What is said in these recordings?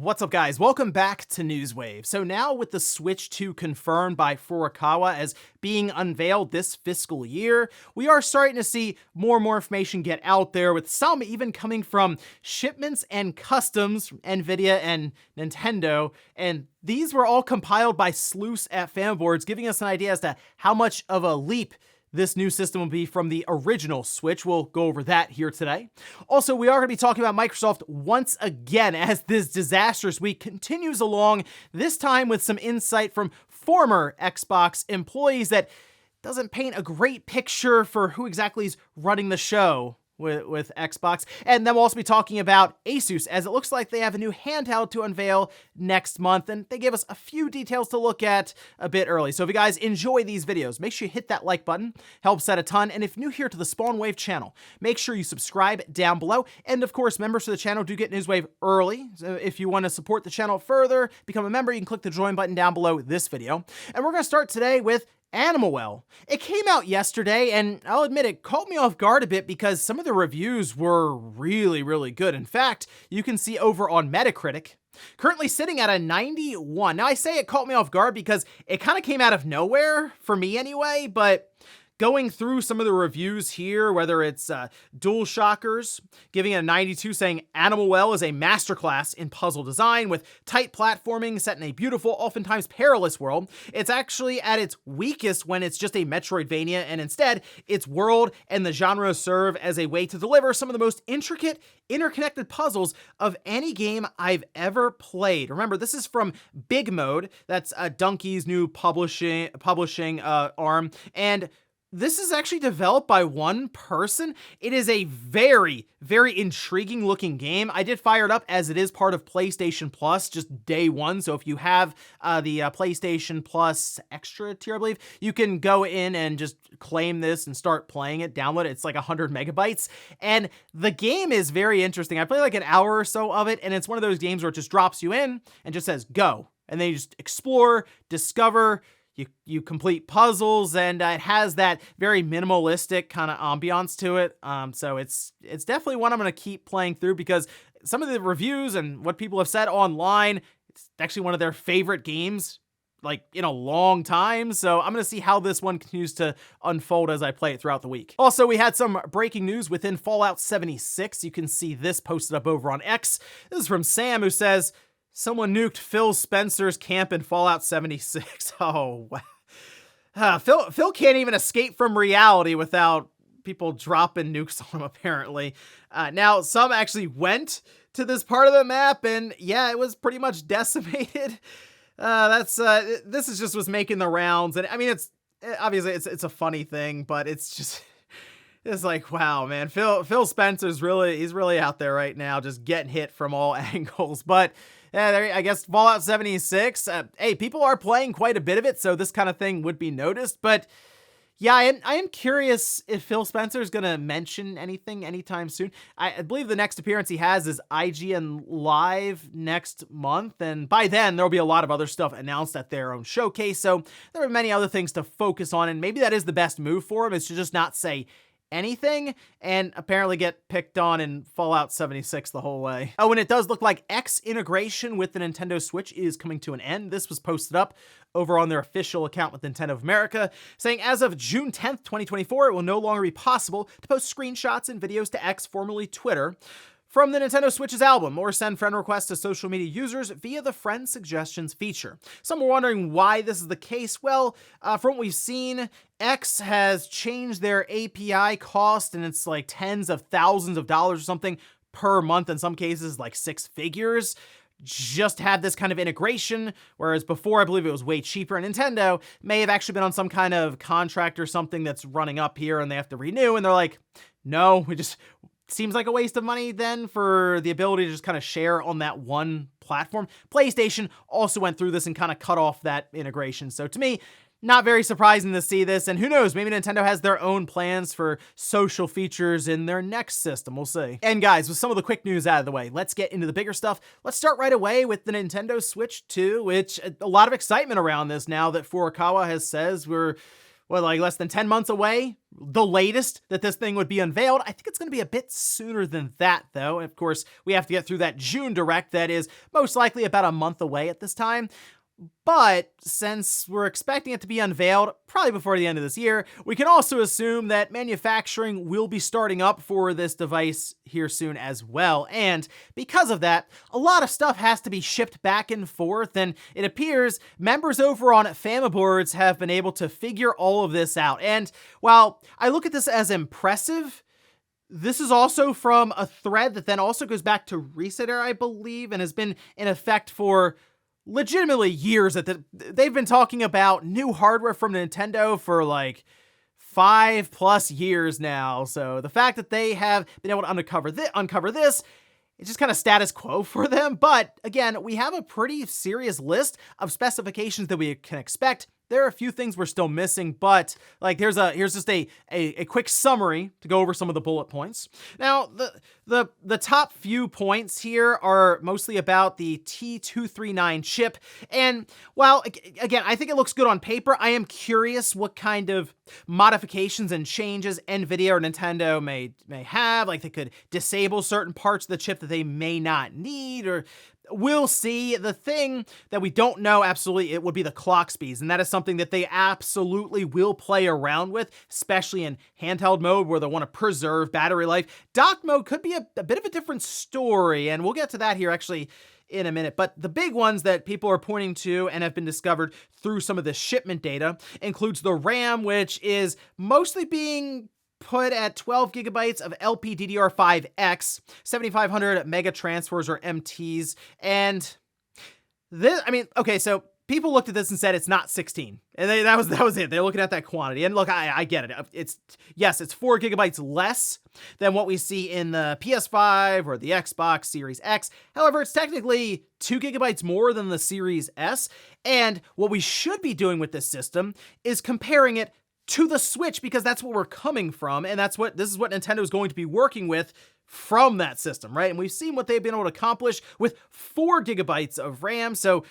What's up, guys? Welcome back to Newswave. So now with the Switch 2 confirmed by Furukawa as being unveiled this fiscal year, we are starting to see more and more information get out there, with some even coming from shipments and customs from Nvidia and Nintendo. And these were all compiled by sleuths at Fanboards, giving us an idea as to how much of a leap this new system will be from the original Switch. We'll go over that here today. Also, we are going to be talking about Microsoft once again as this disastrous week continues along, this time with some insight from former Xbox employees that doesn't paint a great picture for who exactly is running the show with Xbox. And then we'll also be talking about Asus, as it looks like they have a new handheld to unveil next month, and they gave us a few details to look at a bit early. So if you guys enjoy these videos, make sure you hit that like button, helps out a ton. And if new here to the Spawnwave channel, make sure you subscribe down below. And of course, members of the channel do get Newswave early. So if you want to support the channel further, become a member, you can click the join button down below this video. And we're going to start today with Animal Well. It came out yesterday, and I'll admit it caught me off guard a bit because some of the reviews were really good. In fact, you can see over on Metacritic, currently sitting at a 91. Now, I say it caught me off guard because it kind of came out of nowhere, for me anyway, but going through some of the reviews here, whether it's DualShockers giving it a 92, saying Animal Well is a masterclass in puzzle design with tight platforming set in a beautiful, oftentimes perilous world. It's actually at its weakest when it's just a Metroidvania, and instead, its world and the genre serve as a way to deliver some of the most intricate, interconnected puzzles of any game I've ever played. Remember, this is from Big Mode. That's Donkey's new publishing arm, and this is actually developed by one person. It is a very intriguing looking game. I did fire it up as it is part of PlayStation Plus just day one. So if you have the PlayStation Plus extra tier, I believe, you can go in and just claim this and start playing it, download it. It's like 100 megabytes. And the game is very interesting. I played like an hour or so of it, and it's one of those games where it just drops you in and just says, go. And then you just explore, discover, you complete puzzles, and it has that very minimalistic kind of ambiance to it. So it's definitely one I'm going to keep playing through because some of the reviews and what people have said online, it's actually one of their favorite games like in a long time. So I'm going to see how this one continues to unfold as I play it throughout the week. Also, we had some breaking news within Fallout 76. You can see this posted up over on X. This is from Sam, who says, someone nuked Phil Spencer's camp in Fallout 76. Oh, wow. Phil can't even escape from reality without people dropping nukes on him, apparently. Now, some actually went to this part of the map, and yeah, it was pretty much decimated. This is just was making the rounds, and I mean, it's obviously it's a funny thing, but it's just, it's like, wow, man, Phil Spencer's he's really out there right now, just getting hit from all angles. But yeah, I guess Fallout 76, hey, people are playing quite a bit of it, so this kind of thing would be noticed. But yeah, I am curious if Phil Spencer is going to mention anything anytime soon. I believe the next appearance he has is IGN Live next month, and by then there'll be a lot of other stuff announced at their own showcase, so there are many other things to focus on, and maybe that is the best move for him, is to just not say anything and apparently get picked on in Fallout 76 the whole way. Oh, and it does look like X integration with the Nintendo Switch is coming to an end. This was posted up over on their official account with Nintendo of America, saying as of June 10th, 2024, it will no longer be possible to post screenshots and videos to X, formerly Twitter, from the Nintendo Switch's album, or send friend requests to social media users via the friend suggestions feature. Some are wondering why this is the case. Well, from what we've seen, X has changed their API cost, and it's like tens of thousands of dollars or something per month, in some cases like six figures, just to have this kind of integration, whereas before I believe it was way cheaper, and Nintendo may have actually been on some kind of contract or something that's running up here and they have to renew, and they're like, no, we just seems like a waste of money then for the ability to just kind of share on that one platform. PlayStation also went through this and kind of cut off that integration. So to me, not very surprising to see this, and who knows, maybe Nintendo has their own plans for social features in their next system, we'll see. And guys, with some of the quick news out of the way, let's get into the bigger stuff. Let's start right away with the Nintendo Switch 2, which a lot of excitement around this now that Furukawa says we're well, like less than 10 months away, the latest that this thing would be unveiled. I think it's going to be a bit sooner than that, though. And of course, we have to get through that June Direct that is most likely about a month away at this time. But since we're expecting it to be unveiled probably before the end of this year, we can also assume that manufacturing will be starting up for this device here soon as well. And because of that, a lot of stuff has to be shipped back and forth, and it appears members over on Famaboards have been able to figure all of this out. And while I look at this as impressive, this is also from a thread that then also goes back to Reset Era, I believe, and has been in effect for legitimately years. They've been talking about new hardware from Nintendo for like 5+ years now. So the fact that they have been able to uncover this, it's just kind of status quo for them. But again, we have a pretty serious list of specifications that we can expect. There are a few things we're still missing, but like here's just a quick summary to go over some of the bullet points. Now, the top few points here are mostly about the T239 chip. And while again, I think it looks good on paper, I am curious what kind of modifications and changes NVIDIA or Nintendo may have. Like they could disable certain parts of the chip that they may not need, or we'll see. The thing that we don't know absolutely, it would be the clock speeds, and that is something that they absolutely will play around with, especially in handheld mode where they want to preserve battery life. Dock mode could be a bit of a different story, and we'll get to that here actually in a minute. But the big ones that people are pointing to and have been discovered through some of the shipment data includes the RAM, which is mostly being put at 12 gigabytes of LPDDR5X, 7500 mega transfers or MTs. And this, I mean, okay, so people looked at this and said it's not 16. And that was it. They're looking at that quantity. And look, I get it. It's 4 gigabytes less than what we see in the PS5 or the Xbox Series X. However, it's technically 2 gigabytes more than the Series S. And what we should be doing with this system is comparing it to the Switch, because that's what we're coming from, and this is what Nintendo is going to be working with from that system, right? And we've seen what they've been able to accomplish with 4 gigabytes of RAM, so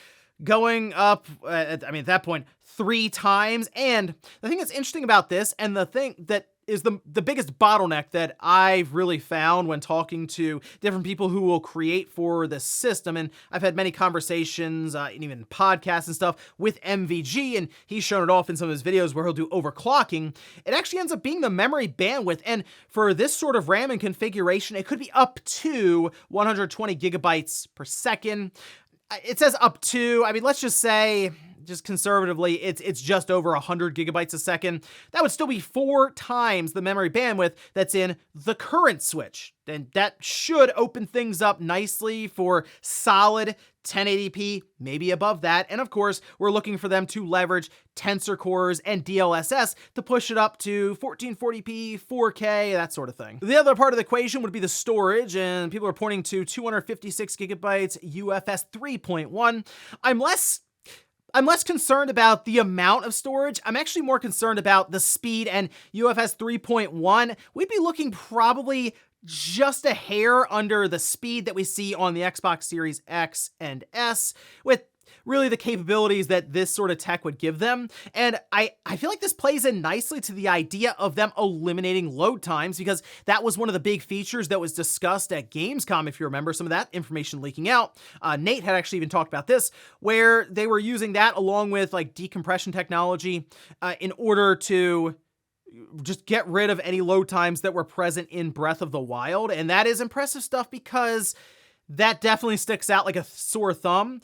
going up, at that point, 3 times. And the thing that's interesting about this, and the thing that is the biggest bottleneck that I've really found when talking to different people who will create for this system, and I've had many conversations, and even podcasts and stuff with MVG, and he's shown it off in some of his videos where he'll do overclocking. It actually ends up being the memory bandwidth, and for this sort of RAM and configuration, it could be up to 120 gigabytes per second. It says up to, let's just say, just conservatively, it's just over 100 gigabytes a second. That would still be 4 times the memory bandwidth that's in the current Switch. And that should open things up nicely for solid 1080p, maybe above that. And of course, we're looking for them to leverage tensor cores and DLSS to push it up to 1440p, 4K, that sort of thing. The other part of the equation would be the storage, and people are pointing to 256 gigabytes UFS 3.1. I'm less concerned about the amount of storage. I'm actually more concerned about the speed, and UFS 3.1, we'd be looking probably just a hair under the speed that we see on the Xbox Series X and S, with really the capabilities that this sort of tech would give them. And I feel like this plays in nicely to the idea of them eliminating load times, because that was one of the big features that was discussed at Gamescom, if you remember some of that information leaking out. Nate had actually even talked about this, where they were using that along with like decompression technology in order to just get rid of any load times that were present in Breath of the Wild. And that is impressive stuff, because that definitely sticks out like a sore thumb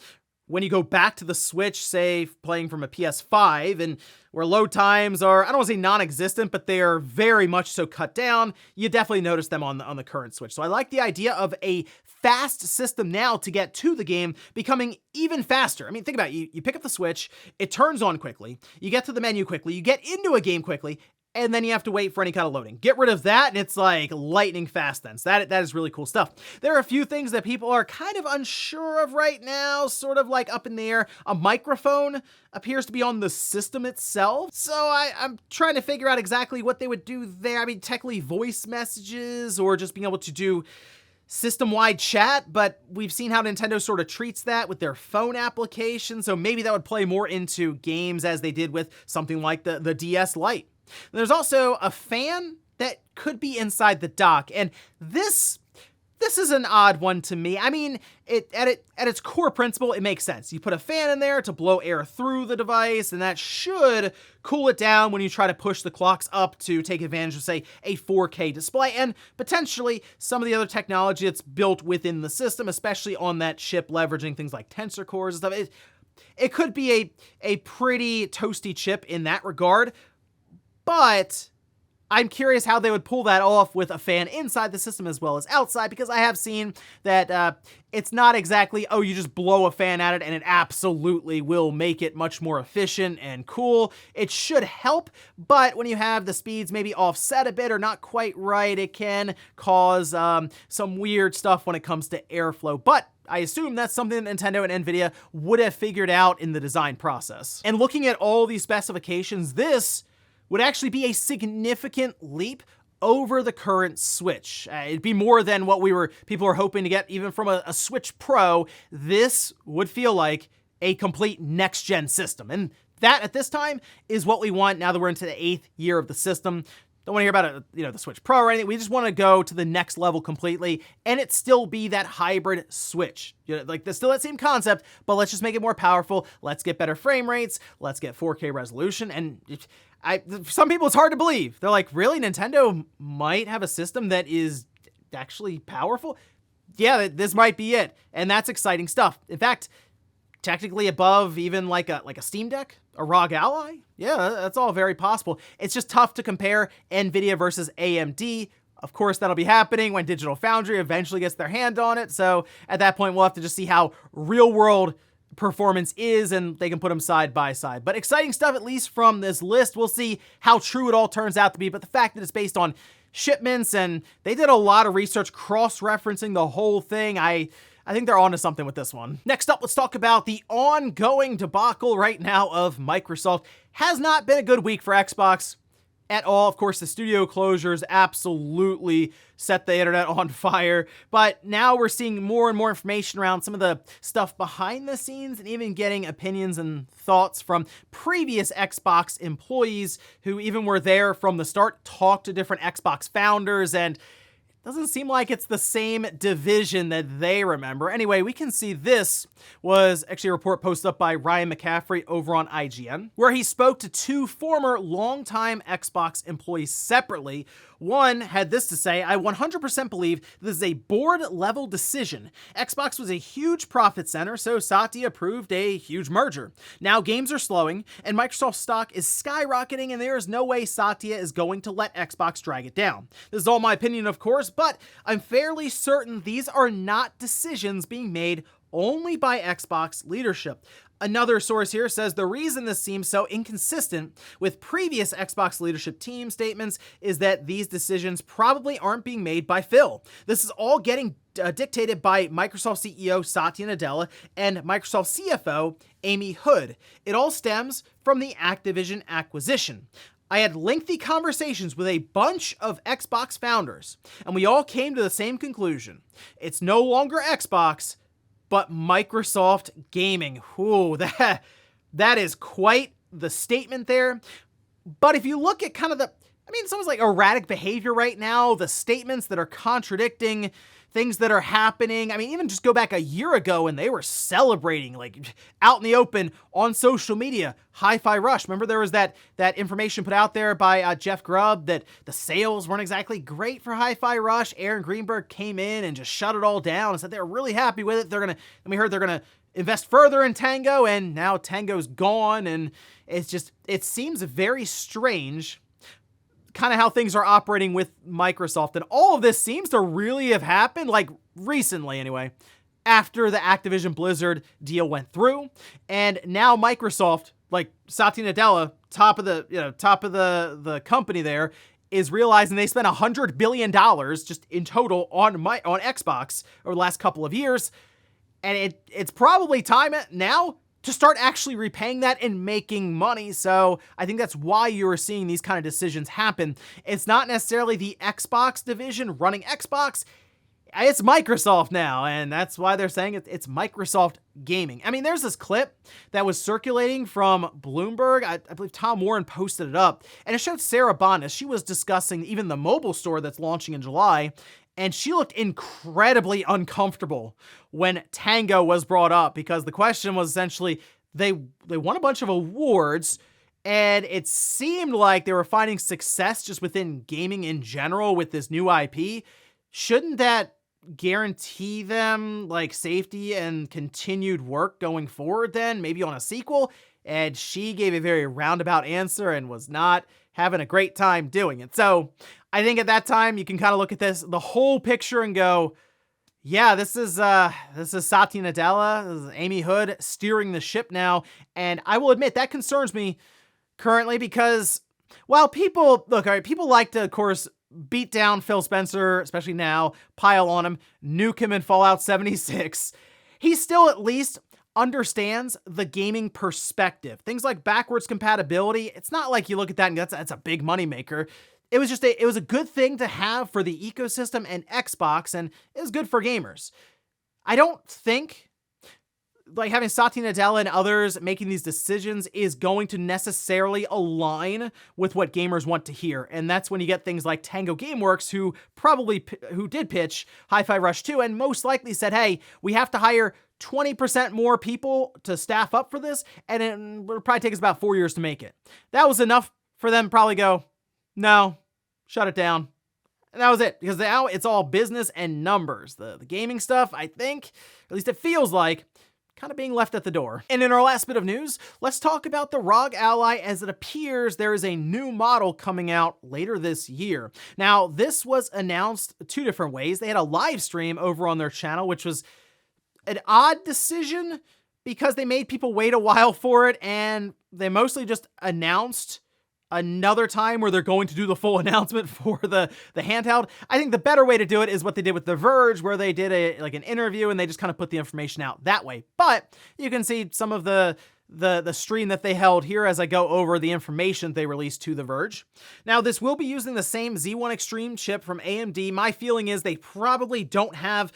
when you go back to the Switch, say playing from a PS5, and where load times are, I don't want to say non-existent, but they are very much so cut down. You definitely notice them on the current Switch. So I like the idea of a fast system now to get to the game becoming even faster. Think about it. You pick up the Switch, it turns on quickly, you get to the menu quickly, you get into a game quickly, and then you have to wait for any kind of loading. Get rid of that, and it's like lightning fast then. So that is really cool stuff. There are a few things that people are kind of unsure of right now, sort of like up in the air. A microphone appears to be on the system itself, so I'm trying to figure out exactly what they would do there. Technically voice messages, or just being able to do system-wide chat, but we've seen how Nintendo sort of treats that with their phone application, so maybe that would play more into games as they did with something like the DS Lite. There's also a fan that could be inside the dock, and this is an odd one to me. I mean, at its core principle, it makes sense. You put a fan in there to blow air through the device, and that should cool it down when you try to push the clocks up to take advantage of, say, a 4K display, and potentially some of the other technology that's built within the system, especially on that chip leveraging things like tensor cores and stuff. It could be a pretty toasty chip in that regard, but I'm curious how they would pull that off with a fan inside the system as well as outside, because I have seen that it's not exactly, oh, you just blow a fan at it and it absolutely will make it much more efficient and cool. It should help, but when you have the speeds maybe offset a bit or not quite right, it can cause some weird stuff when it comes to airflow. But I assume that's something that Nintendo and Nvidia would have figured out in the design process. And looking at all these specifications, this would actually be a significant leap over the current Switch. It'd be more than what people were hoping to get even from a Switch Pro. This would feel like a complete next-gen system. And that, at this time, is what we want now that we're into the 8th year of the system. Don't want to hear about the Switch Pro or anything. We just want to go to the next level completely, and it still be that hybrid Switch. There's still that same concept, but let's just make it more powerful. Let's get better frame rates. Let's get 4K resolution. And some people, it's hard to believe. They're like, really? Nintendo might have a system that is actually powerful? Yeah, this might be it. And that's exciting stuff. In fact, technically above even like a Steam Deck, a ROG Ally. Yeah, that's all very possible. It's just tough to compare NVIDIA versus AMD. Of course, that'll be happening when Digital Foundry eventually gets their hand on it. So at that point, we'll have to just see how real world performance is, and they can put them side by side. But exciting stuff, at least from this list. We'll see how true it all turns out to be, but the fact that it's based on shipments, and they did a lot of research cross-referencing the whole thing, I think they're onto something with this one. Next up, let's talk about the ongoing debacle right now of Microsoft. Has not been a good week for Xbox at all. Of course, the studio closures absolutely set the internet on fire, but now we're seeing more and more information around some of the stuff behind the scenes, and even getting opinions and thoughts from previous Xbox employees who even were there from the start, talked to different Xbox founders, and doesn't seem like it's the same division that they remember. Anyway, we can see this was actually a report posted up by Ryan McCaffrey over on IGN, where he spoke to two former longtime Xbox employees separately. One had this to say: I 100% believe this is a board-level decision. Xbox was a huge profit center, so Satya approved a huge merger. Now games are slowing, and Microsoft stock is skyrocketing, and there is no way Satya is going to let Xbox drag it down. This is all my opinion, of course, but I'm fairly certain these are not decisions being made only by Xbox leadership. Another source here says the reason this seems so inconsistent with previous Xbox leadership team statements is that these decisions probably aren't being made by Phil. This is all getting dictated by Microsoft CEO Satya Nadella and Microsoft CFO Amy Hood. It all stems from the Activision acquisition. I had lengthy conversations with a bunch of Xbox founders, and we all came to the same conclusion. It's no longer Xbox, but Microsoft Gaming. Ooh, that is quite the statement there. But if you look at kind of it's almost like erratic behavior right now, the statements that are contradicting things that are happening. Even just go back a year ago and they were celebrating, like out in the open on social media, Hi-Fi Rush. Remember there was that information put out there by Jeff Grubb that the sales weren't exactly great for Hi-Fi Rush. Aaron Greenberg came in and just shut it all down and said they were really happy with it. We heard they're gonna invest further in Tango, and now Tango's gone, and it seems very strange kind of how things are operating with Microsoft. And all of this seems to really have happened, like recently anyway, after the Activision Blizzard deal went through. And now Microsoft, like Satya Nadella, top of the company there, is realizing they spent $100 billion just in total on Xbox over the last couple of years. And it's probably time now to start actually repaying that and making money. So I think that's why you're seeing these kind of decisions happen. It's not necessarily the Xbox division running Xbox. It's Microsoft now, and that's why they're saying it's Microsoft Gaming. I mean, there's this clip that was circulating from Bloomberg. I believe Tom Warren posted it up, and it showed Sarah Bonus. She was discussing even the mobile store that's launching in July, and she looked incredibly uncomfortable when Tango was brought up, because the question was essentially, they won a bunch of awards, and it seemed like they were finding success just within gaming in general with this new IP. Shouldn't that guarantee them like safety and continued work going forward then, maybe on a sequel? And she gave a very roundabout answer and was not having a great time doing it. So I think at that time you can kind of look at the whole picture and go, yeah, this is Satya Nadella, this is Amy Hood steering the ship now. And I will admit that concerns me currently, because while people like to, of course, beat down Phil Spencer, especially now, pile on him, nuke him in Fallout 76, he still at least understands the gaming perspective. Things like backwards compatibility, it's not like you look at that and that's a big moneymaker. It was just it was a good thing to have for the ecosystem and Xbox, and it was good for gamers. I don't think like having Satya Nadella and others making these decisions is going to necessarily align with what gamers want to hear. And that's when you get things like Tango Gameworks, who did pitch Hi-Fi Rush 2 and most likely said, hey, we have to hire 20% more people to staff up for this, and it'll probably take us about 4 years to make it. That was enough for them to probably go, no, shut it down. And that was it, because now it's all business and numbers. The gaming stuff, I think, at least it feels like, kind of being left at the door. And in our last bit of news, let's talk about the ROG Ally, as it appears there is a new model coming out later this year. Now, this was announced 2 different ways. They had a live stream over on their channel, which was an odd decision because they made people wait a while for it, and they mostly just announced another time where they're going to do the full announcement for the handheld. I think the better way to do it is what they did with The Verge, where they did an interview and they just kind of put the information out that way. But you can see some of the stream that they held here as I go over the information they released to The Verge. Now, this will be using the same Z1 Extreme chip from AMD. My feeling is they probably don't have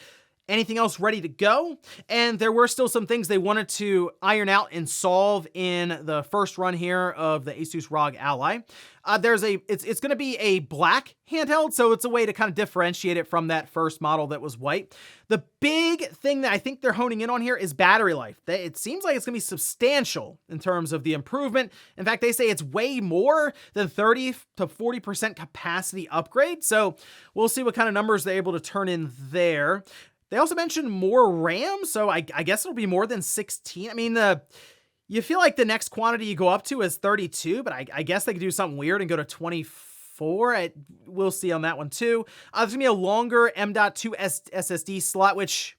anything else ready to go, and there were still some things they wanted to iron out and solve in the first run here of the Asus ROG Ally. It's going to be a black handheld, so it's a way to kind of differentiate it from that first model that was white. The big thing that I think they're honing in on here is battery life. It seems like it's going to be substantial in terms of the improvement. In fact, they say it's way more than 30 to 40% capacity upgrade, so we'll see what kind of numbers they're able to turn in there. They also mentioned more RAM, so I guess it'll be more than 16. I mean, you feel like the next quantity you go up to is 32, but I guess they could do something weird and go to 24. We'll see on that one too. There's gonna be a longer M.2 SSD slot, which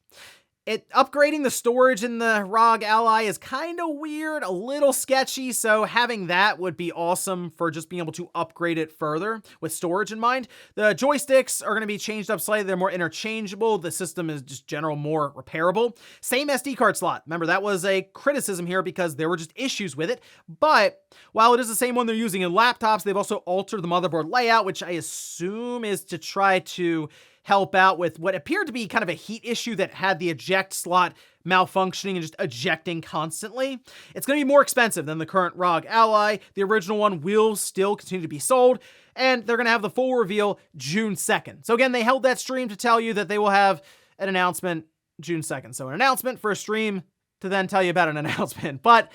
upgrading the storage in the ROG Ally is kind of weird, a little sketchy, so having that would be awesome for just being able to upgrade it further with storage in mind. The joysticks are going to be changed up slightly. They're more interchangeable. The system is just more repairable. Same SD card slot. Remember, that was a criticism here because there were just issues with it, but while it is the same one they're using in laptops, they've also altered the motherboard layout, which I assume is to try to help out with what appeared to be kind of a heat issue that had the eject slot malfunctioning and just ejecting constantly. It's going to be more expensive than the current ROG Ally. The original one will still continue to be sold, and they're going to have the full reveal June 2nd. So again, they held that stream to tell you that they will have an announcement June 2nd. So an announcement for a stream to then tell you about an announcement. But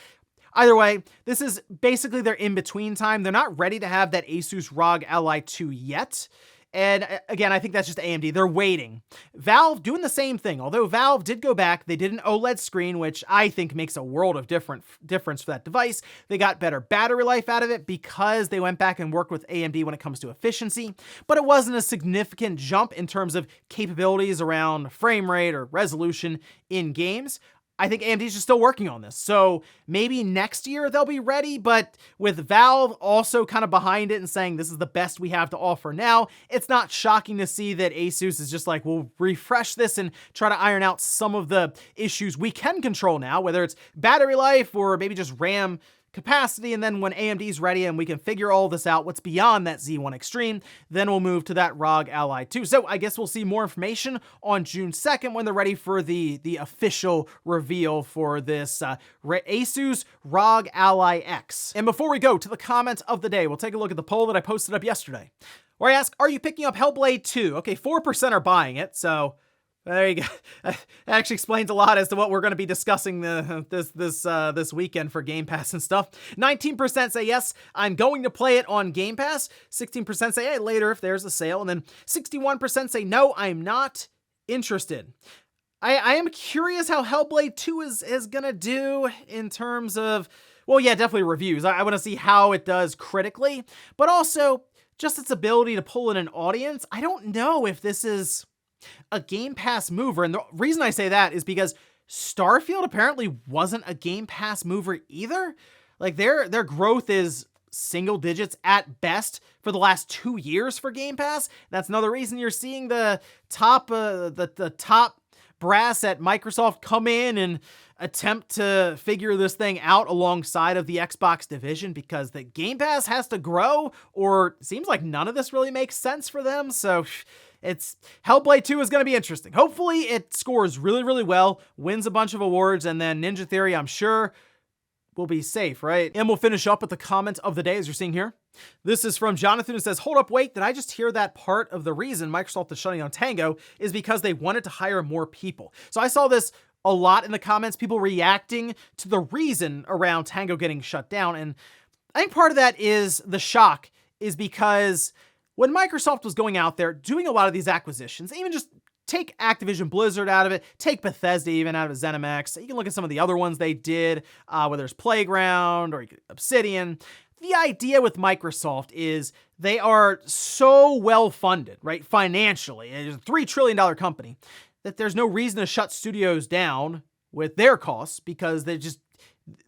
either way, this is basically their in-between time. They're not ready to have that Asus ROG Ally 2 yet. And again, I think that's just AMD. They're waiting. Valve doing the same thing. Although Valve did go back, they did an OLED screen, which I think makes a world of difference for that device. They got better battery life out of it because they went back and worked with AMD when it comes to efficiency, but it wasn't a significant jump in terms of capabilities around frame rate or resolution in games. I think AMD's just still working on this. So maybe next year they'll be ready, but with Valve also kind of behind it and saying this is the best we have to offer now, it's not shocking to see that Asus is just like, we'll refresh this and try to iron out some of the issues we can control now, whether it's battery life or maybe just RAM capacity, and then when AMD's ready and we can figure all this out, what's beyond that Z1 Extreme, then we'll move to that ROG Ally 2. So I guess we'll see more information on June 2nd when they're ready for the official reveal for this Asus ROG Ally X. And before we go to the comments of the day, we'll take a look at the poll that I posted up yesterday, where I asked, are you picking up Hellblade 2? Okay, 4% are buying it, so there you go. That actually explains a lot as to what we're going to be discussing this weekend for Game Pass and stuff. 19% say yes, I'm going to play it on Game Pass. 16% say hey, later if there's a sale, and then 61% say no, I'm not interested. I am curious how Hellblade 2 is going to do in terms of, well, yeah, definitely reviews. I want to see how it does critically, but also just its ability to pull in an audience. I don't know if this is a Game Pass mover, and the reason I say that is because Starfield apparently wasn't a Game Pass mover either. Like their growth is single digits at best for the last 2 years for Game Pass. That's another reason you're seeing the top top brass at Microsoft come in and attempt to figure this thing out alongside of the Xbox division, because the Game Pass has to grow, or it seems like none of this really makes sense for them. So it's Hellblade 2 is going to be interesting. Hopefully it scores really, really well, wins a bunch of awards, and then Ninja Theory, I'm sure, will be safe, right? And we'll finish up with the comment of the day, as you're seeing here. This is from Jonathan, who says, hold up, wait, did I just hear that part of the reason Microsoft is shutting down Tango is because they wanted to hire more people? So I saw this a lot in the comments, people reacting to the reason around Tango getting shut down. And I think part of that is the shock is because when Microsoft was going out there doing a lot of these acquisitions, even just take Activision Blizzard out of it, take Bethesda even out of ZeniMax, you can look at some of the other ones they did, whether it's Playground or Obsidian. The idea with Microsoft is they are so well funded, right, financially, it's a $3 trillion company, that there's no reason to shut studios down with their costs, because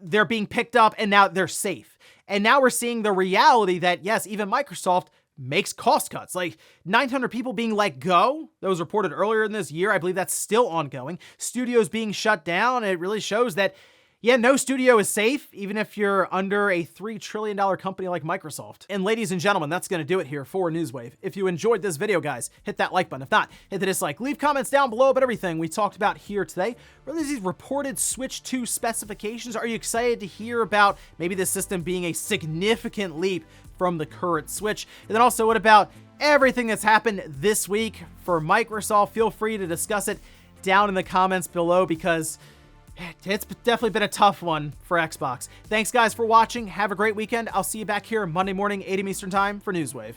they're being picked up and now they're safe. And now we're seeing the reality that, yes, even Microsoft makes cost cuts, like 900 people being let go. That was reported earlier in this year. I believe that's still ongoing. Studios being shut down. It really shows that, yeah, no studio is safe, even if you're under a $3 trillion company like Microsoft. And ladies and gentlemen, that's going to do it here for Newswave. If you enjoyed this video, guys, hit that like button. If not, hit the dislike. Leave comments down below about everything we talked about here today. What are these reported Switch 2 specifications? Are you excited to hear about maybe this system being a significant leap from the current Switch? And then also, what about everything that's happened this week for Microsoft? Feel free to discuss it down in the comments below, because it's definitely been a tough one for Xbox. Thanks, guys, for watching. Have a great weekend. I'll see you back here Monday morning, 8 a.m. Eastern Time for Newswave.